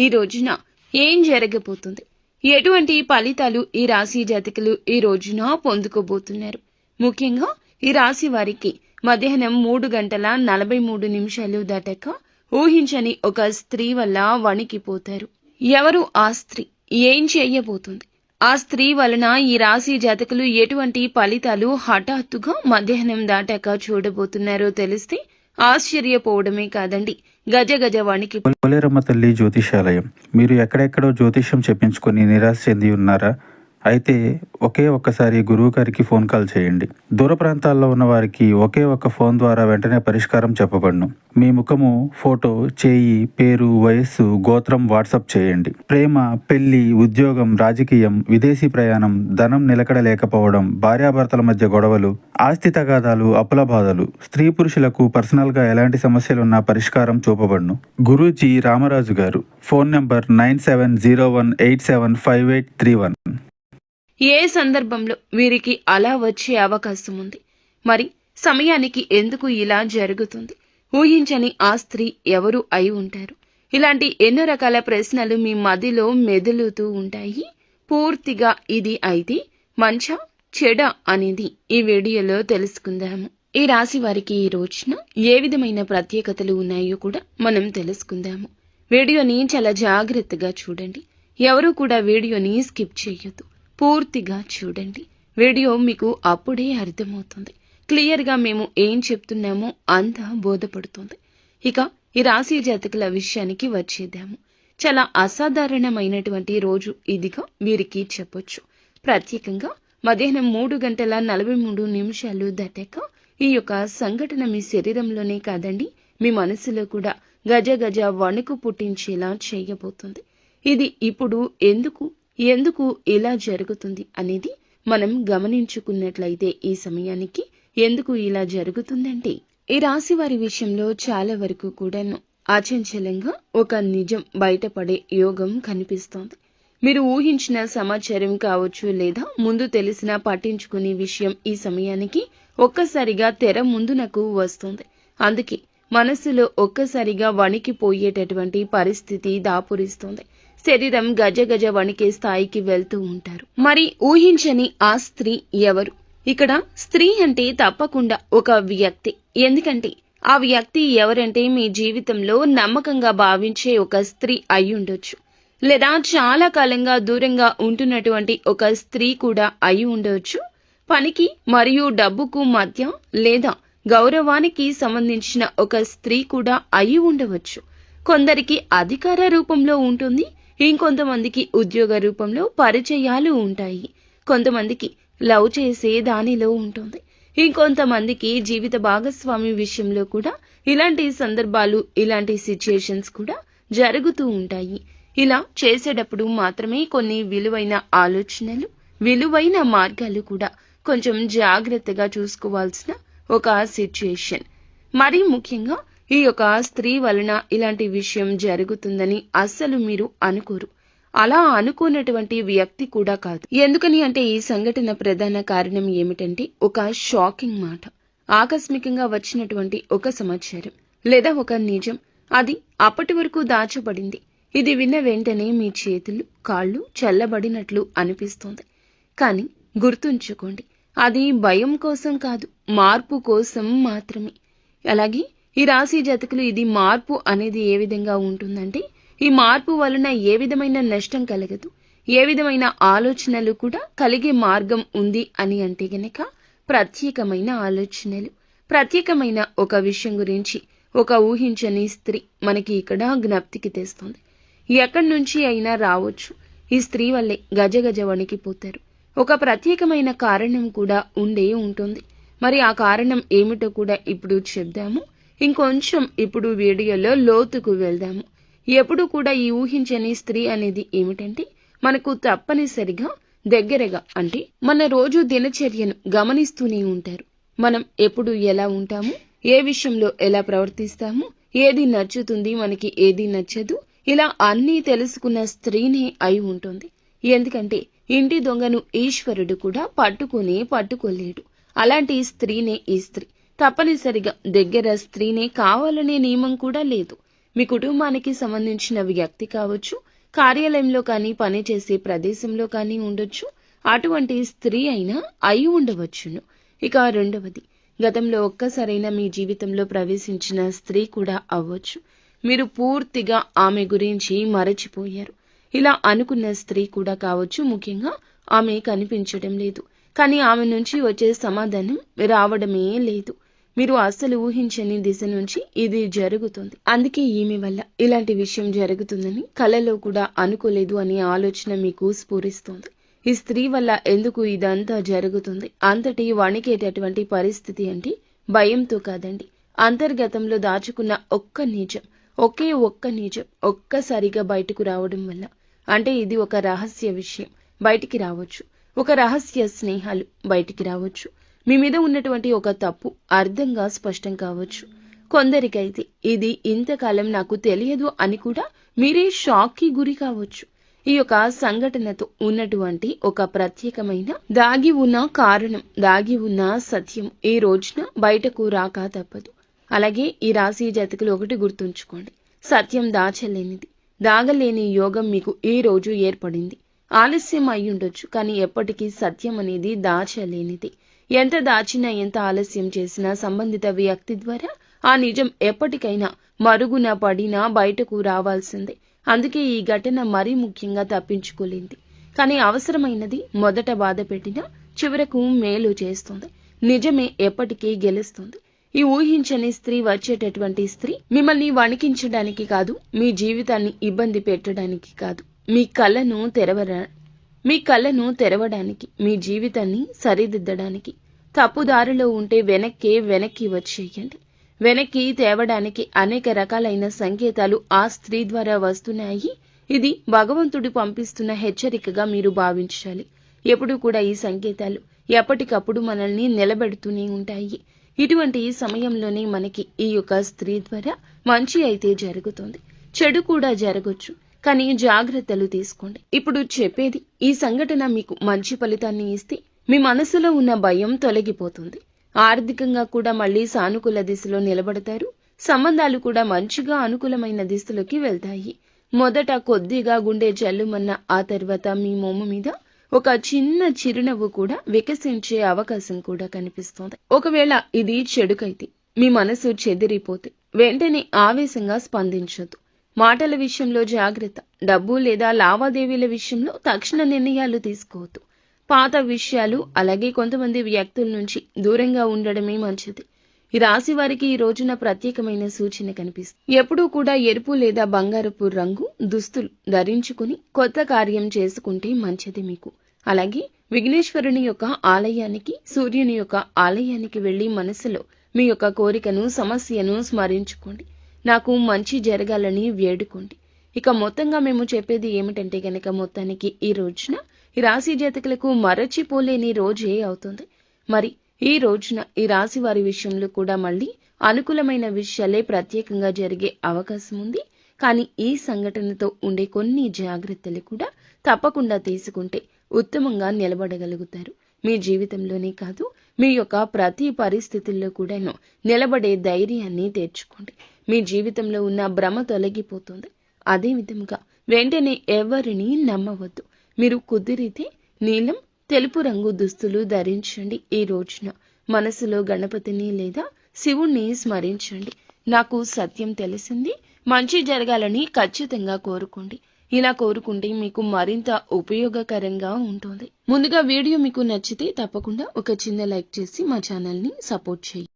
ఈ రోజున ఏం జరగబోతుంది, ఎటువంటి ఫలితాలు ఈ రాశి జాతకులు ఈ రోజున పొందుకోబోతున్నారు. ముఖ్యంగా ఈ రాశి వారికి మధ్యాహ్నం 3:43 దాటాక ఊహించని ఒక స్త్రీ వల్ల వణికిపోతారు. ఎవరు ఆ స్త్రీ, ఏం చేయబోతుంది, ఆ స్త్రీ వలన ఈ రాశి జాతకులు ఎటువంటి ఫలితాలు హఠాత్తుగా మధ్యాహ్నం దాటాక చూడబోతున్నారో తెలిస్తే ఆశ్చర్యపోవడమే కాదండి, గజ గజ వణికి. పోలేరమ్మ తల్లి జ్యోతిషాలయం. మీరు ఎక్కడెక్కడో జ్యోతిష్యం చెప్పించుకొని నిరాశ చెంది ఉన్నారా? అయితే ఒక్కసారి గురువు గారికి ఫోన్ కాల్ చేయండి. దూర ప్రాంతాల్లో ఉన్న వారికి ఒకే ఒక్క ఫోన్ ద్వారా వెంటనే పరిష్కారం చెప్పబడును. మీ ముఖము, ఫోటో, చేయి, పేరు, వయస్సు, గోత్రం వాట్సాప్ చేయండి. ప్రేమ, పెళ్లి, ఉద్యోగం, రాజకీయం, విదేశీ ప్రయాణం, ధనం నిలకడ లేకపోవడం, భార్యాభర్తల మధ్య గొడవలు, ఆస్తి తగాదాలు, అప్పుల బాధలు, స్త్రీ పురుషులకు పర్సనల్ గా ఎలాంటి సమస్యలున్నా పరిష్కారం చూపబడును. గురూజీ రామరాజు గారు. Phone number 9701875831. ఏ సందర్భంలో వీరికి అలా వచ్చే అవకాశం ఉంది, మరి సమయానికి ఎందుకు ఇలా జరుగుతుంది, ఊహించని ఆ స్త్రీ ఎవరు అయి ఉంటారు? ఇలాంటి ఎన్నో రకాల ప్రశ్నలు మీ మదిలో మెదులుతూ ఉంటాయి. పూర్తిగా ఇది అయితే మంచా చెడా అనేది ఈ వీడియోలో తెలుసుకుందాము. ఈ రాశి వారికి ఈ రోజున ఏ విధమైన ప్రత్యేకతలు ఉన్నాయో కూడా మనం తెలుసుకుందాము. వీడియోని చాలా జాగ్రత్తగా చూడండి. ఎవరు కూడా వీడియోని స్కిప్ చేయొద్దు, పూర్తిగా చూడండి. వీడియో మీకు అప్పుడే అర్థమవుతుంది. క్లియర్గా మేము ఏం చెప్తున్నామో అంతా బోధపడుతుంది. ఇక ఈ రాశి జాతకుల విషయానికి వచ్చేద్దాము. చాలా అసాధారణమైనటువంటి రోజు ఇదిగా వీరికి చెప్పొచ్చు. ప్రత్యేకంగా మధ్యాహ్నం 3:43 దాటాక ఈ యొక్క సంఘటన మీ శరీరంలోనే కాదండి, మీ మనసులో కూడా గజ గజ వణుకు పుట్టించేలా చేయబోతుంది. ఇది ఇప్పుడు ఎందుకు ఇలా జరుగుతుంది అనేది మనం గమనించుకున్నట్లయితే ఈ సమయానికి ఎందుకు ఇలా జరుగుతుందంటే, ఈ రాశి వారి విషయంలో చాలా వరకు కూడాను అచంచలంగా ఒక నిజం బయటపడే యోగం కనిపిస్తోంది. మీరు ఊహించిన సమాచారం కావచ్చు, లేదా ముందు తెలిసిన పట్టించుకునే విషయం ఈ సమయానికి ఒక్కసారిగా తెర ముందునకు వస్తుంది. అందుకే మనసులో ఒక్కసారిగా వణికిపోయేటటువంటి పరిస్థితి దాపురిస్తుంది. శరీరం గజ గజ వణికే స్థాయికి వెళ్తూ ఉంటారు. మరి ఊహించని ఆ స్త్రీ ఎవరు? ఇక్కడ స్త్రీ అంటే తప్పకుండా ఒక వ్యక్తి. ఎందుకంటే ఆ వ్యక్తి ఎవరంటే మీ జీవితంలో నమ్మకంగా భావించే ఒక స్త్రీ అయి ఉండొచ్చు, లేదా చాలా కాలంగా దూరంగా ఉంటున్నటువంటి ఒక స్త్రీ కూడా అయి ఉండవచ్చు. పనికి మరియు డబ్బుకు మధ్య లేదా గౌరవానికి సంబంధించిన ఒక స్త్రీ కూడా అయి ఉండవచ్చు. కొందరికి అధికార రూపంలో ఉంటుంది, ఇంకొంతమందికి ఉద్యోగ రూపంలో పరిచయాలు ఉంటాయి. కొంతమందికి లవ్ చేసే దానిలో ఉంటుంది, ఇంకొంతమందికి జీవిత భాగస్వామి విషయంలో కూడా ఇలాంటి సందర్భాలు, ఇలాంటి సిచ్యుయేషన్స్ కూడా జరుగుతూ ఉంటాయి. ఇలా చేసేటప్పుడు మాత్రమే కొన్ని విలువైన ఆలోచనలు, విలువైన మార్గాలు కూడా కొంచెం జాగ్రత్తగా చూసుకోవాల్సిన ఒక సిచ్యుయేషన్. మరీ ముఖ్యంగా ఈ యొక్క స్త్రీ వలన ఇలాంటి విషయం జరుగుతుందని అస్సలు మీరు అనుకోరు. అలా అనుకున్నటువంటి వ్యక్తి కూడా కాదు. ఎందుకని అంటే ఈ సంఘటన ప్రధాన కారణం ఏమిటంటే ఒక షాకింగ్ మాట, ఆకస్మికంగా వచ్చినటువంటి ఒక సమాచారం లేదా ఒక నిజం. అది అప్పటి వరకు దాచబడింది. ఇది విన్న వెంటనే మీ చేతులు, కాళ్ళు చల్లబడినట్లు అనిపిస్తోంది. కానీ గుర్తుంచుకోండి, అది భయం కోసం కాదు, మార్పు కోసం మాత్రమే. అలాగే ఈ రాశి జాతకులు ఇది మార్పు అనేది ఏ విధంగా ఉంటుందంటే, ఈ మార్పు వలన ఏ విధమైన నష్టం కలగదు, ఏ విధమైన ఆలోచనలు కూడా కలిగే మార్గం ఉంది అని అంటే గనక ప్రత్యేకమైన ఆలోచనలు, ప్రత్యేకమైన ఒక విషయం గురించి ఒక ఊహించని స్త్రీ మనకి ఇక్కడ జ్ఞప్తికి తెస్తుంది. ఎక్కడి నుంచి అయినా రావచ్చు. ఈ స్త్రీ వల్లే గజ గజ వణికిపోతారు. ఒక ప్రత్యేకమైన కారణం కూడా ఉండే ఉంటుంది. మరి ఆ కారణం ఏమిటో కూడా ఇప్పుడు చెప్దాము. ఇంకొంచెం ఇప్పుడు వీడియోలో లోతుకు వెళ్దాము. ఎప్పుడు కూడా ఈ ఊహించని స్త్రీ అనేది ఏమిటంటే, మనకు తప్పనిసరిగా దగ్గరగా, అంటే మన రోజు దినచర్యను గమనిస్తూనే ఉంటారు. మనం ఎప్పుడు ఎలా ఉంటాము, ఏ విషయంలో ఎలా ప్రవర్తిస్తాము, ఏది నచ్చుతుంది, మనకి ఏది నచ్చదు, ఇలా అన్నీ తెలుసుకున్న స్త్రీనే అయి ఉంటుంది. ఎందుకంటే ఇంటి దొంగను ఈశ్వరుడు కూడా పట్టుకోలేడు. అలాంటి స్త్రీనే ఈ స్త్రీ. తప్పనిసరిగా దగ్గర స్త్రీనే కావాలనే నియమం కూడా లేదు. మీ కుటుంబానికి సంబంధించిన వ్యక్తి కావచ్చు, కార్యాలయంలో కానీ పనిచేసే ప్రదేశంలో కానీ ఉండొచ్చు, అటువంటి స్త్రీ అయినా అయి ఉండవచ్చును. ఇక రెండవది, గతంలో ఒక్కసారైనా మీ జీవితంలో ప్రవేశించిన స్త్రీ కూడా అవ్వచ్చు. మీరు పూర్తిగా ఆమె గురించి మరచిపోయారు. ఇలా అనుకున్న స్త్రీ కూడా కావచ్చు. ముఖ్యంగా ఆమె కనిపించడం లేదు, కానీ ఆమె నుంచి వచ్చే సమాధానం రావడమే లేదు. మీరు అస్సలు ఊహించని దిశ నుంచి ఇది జరుగుతుంది. అందుకే ఈమె వల్ల ఇలాంటి విషయం జరుగుతుందని కలలో కూడా అనుకోలేదు అనే ఆలోచన మీకు స్ఫురిస్తోంది. ఈ స్త్రీ వల్ల ఎందుకు ఇదంతా జరుగుతుంది? అంతటి వణికేటటువంటి పరిస్థితి అంటే భయంతో కాదండి, అంతర్గతంలో దాచుకున్న ఒక్క నిజం, ఒక్క నిజం ఒక్కసారిగా బయటకు రావడం వల్ల. అంటే ఇది ఒక రహస్య విషయం బయటికి రావచ్చు, ఒక రహస్య స్నేహాలు బయటికి రావచ్చు, మీ మీద ఉన్నటువంటి ఒక తప్పు అర్థంగా స్పష్టం కావచ్చు. కొందరికైతే ఇది ఇంతకాలం నాకు తెలియదు అని కూడా మీరే షాక్కి గురి కావచ్చు. ఈ యొక్క సంఘటనతో ఉన్నటువంటి ఒక ప్రత్యేకమైన దాగి ఉన్న కారణం, దాగి ఉన్న సత్యం ఈ రోజున బయటకు రాక తప్పదు. అలాగే ఈ రాశి జాతకులు ఒకటి గుర్తుంచుకోండి, సత్యం దాచలేనిది, దాగలేని యోగం మీకు ఈ రోజు ఏర్పడింది. ఆలస్యం అయి ఉండొచ్చు, కానీ ఎప్పటికీ సత్యం అనేది దాచలేనిది. ఎంత దాచినా, ఎంత ఆలస్యం చేసినా సంబంధిత వ్యక్తి ద్వారా ఆ నిజం ఎప్పటికైనా మరుగున పడినా బయటకు రావాల్సిందే. అందుకే ఈ ఘటన మరీ ముఖ్యంగా తప్పించుకోలేంది. కానీ అవసరమైనది మొదట బాధ పెట్టినా చివరకు మేలు చేస్తుంది. నిజమే ఎప్పటికీ గెలుస్తుంది. ఈ ఊహించని స్త్రీ వచ్చేటటువంటి స్త్రీ మిమ్మల్ని వణికించడానికి కాదు, మీ జీవితాన్ని ఇబ్బంది పెట్టడానికి కాదు, మీ కళ్ళను తెరవడానికి, మీ జీవితాన్ని సరిదిద్దడానికి. తప్పుదారిలో ఉంటే వెనక్కి వచ్చేయండి. వెనక్కి తేవడానికి అనేక రకాలైన సంకేతాలు ఆ స్త్రీ ద్వారా వస్తున్నాయి. ఇది భగవంతుడు పంపిస్తున్న హెచ్చరికగా మీరు భావించాలి. ఎప్పుడూ కూడా ఈ సంకేతాలు ఎప్పటికప్పుడు మనల్ని నిలబెడుతూనే ఉంటాయి. ఇటువంటి సమయంలోనే మనకి ఈ యొక్క స్త్రీ ద్వారా మంచి అయితే జరుగుతుంది, చెడు కూడా జరగొచ్చు. కానీ జాగ్రత్తలు తీసుకోండి. ఇప్పుడు చెప్పేది, ఈ సంఘటన మీకు మంచి ఫలితాన్ని ఇస్తే మీ మనసులో ఉన్న భయం తొలగిపోతుంది. ఆర్థికంగా కూడా మళ్ళీ సానుకూల దిశలో నిలబడతారు. సంబంధాలు కూడా మంచిగా అనుకూలమైన దిశలోకి వెళ్తాయి. మొదట కొద్దిగా గుండె జల్లుమన్న ఆ తర్వాత మీ మొమ్ము మీద ఒక చిన్న చిరునవ్వు కూడా వికసించే అవకాశం కూడా కనిపిస్తోంది. ఒకవేళ ఇది చెడుకైతే, మీ మనసు చెదిరిపోతే వెంటనే ఆవేశంగా స్పందించొద్దు. మాటల విషయంలో జాగ్రత్త. డబ్బు లేదా లావాదేవీల విషయంలో తక్షణ నిర్ణయాలు తీసుకోవద్దు. పాత విషయాలు అలాగే కొంతమంది వ్యక్తుల నుంచి దూరంగా ఉండడమే మంచిది. ఈ రాశి వారికి ఈ రోజున ప్రత్యేకమైన సూచన కనిపిస్తుంది. ఎప్పుడూ కూడా ఎరుపు లేదా బంగారపు రంగు దుస్తులు ధరించుకుని కొత్త కార్యం చేసుకుంటే మంచిది మీకు. అలాగే విఘ్నేశ్వరుని యొక్క ఆలయానికి, సూర్యుని యొక్క ఆలయానికి వెళ్లి మనసులో మీ యొక్క కోరికను, సమస్యను స్మరించుకోండి. నాకు మంచి జరగాలని వేడుకోండి. ఇక మొత్తంగా మేము చెప్పేది ఏమిటంటే గనక, మొత్తానికి ఈ రోజున ఈ రాశి జాతకులకు మరచిపోలేని రోజే అవుతుంది. మరి ఈ రోజున ఈ రాశి వారి విషయంలో కూడా మళ్ళీ అనుకూలమైన విషయాలే ప్రత్యేకంగా జరిగే అవకాశం ఉంది. కానీ ఈ సంఘటనతో ఉండే కొన్ని జాగ్రత్తలు కూడా తప్పకుండా తీసుకుంటే ఉత్తమంగా నిలబడగలుగుతారు. మీ జీవితంలోనే కాదు, మీ యొక్క ప్రతి పరిస్థితుల్లో కూడాను నిలబడే ధైర్యాన్ని తెచ్చుకోండి. మీ జీవితంలో ఉన్న భ్రమ తొలగిపోతుంది. అదే విధముగా వెంటనే ఎవరిని నమ్మవద్దు. మీరు కుదిరితే నీలం, తెలుపు రంగు దుస్తులు ధరించండి. ఈ రోజున మనసులో గణపతిని లేదా శివుణ్ణి స్మరించండి. నాకు సత్యం తెలిసింది, మంచి జరగాలని ఖచ్చితంగా కోరుకోండి. ఇలా కోరుకుంటే మీకు మరింత ఉపయోగకరంగా ఉంటుంది. ముందుగా వీడియో మీకు నచ్చితే తప్పకుండా ఒక చిన్న లైక్ చేసి మా ఛానల్ని సపోర్ట్ చేయండి.